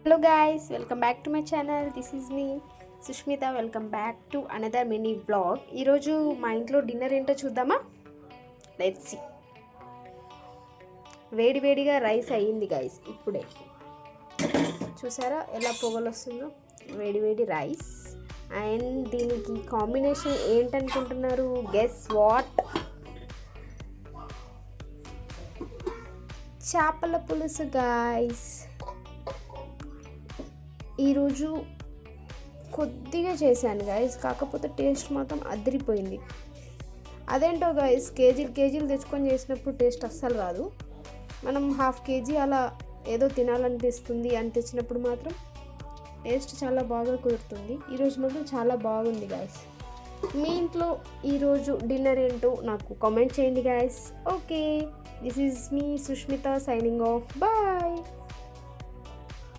Hello guys, welcome back to my channel. This is me Sushmita. Welcome back to another mini vlog. ఈరోజు మా ఇంట్లో dinner ఏంటో చూద్దామా? Let's see. వేడివేడిగా rice అయ్యింది గైస్. ఇప్పుడే చూసారా ఎలా పొగలు వస్తుందో? వేడివేడి రైస్. అండ్ దీనికి కాంబినేషన్ ఏంటనుకుంటున్నారు? Guess what? చేపల పులుసు గైస్. ఈరోజు కొద్దిగా చేశాను గైస్, కాకపోతే టేస్ట్ మాత్రం అదిరిపోయింది. అదేంటో గైస్, కేజీలు తెచ్చుకొని చేసినప్పుడు టేస్ట్ అస్సలు రాదు. మనం హాఫ్ కేజీ అలా ఏదో తినాలనిపిస్తుంది అని తెచ్చినప్పుడు మాత్రం టేస్ట్ చాలా బాగా కుదురుతుంది. ఈరోజు మాత్రం చాలా బాగుంది గైస్. మీ ఇంట్లో ఈరోజు డిన్నర్ ఏంటో నాకు కామెంట్ చేయండి guys. Okay, this is me Sushmita signing off. Bye.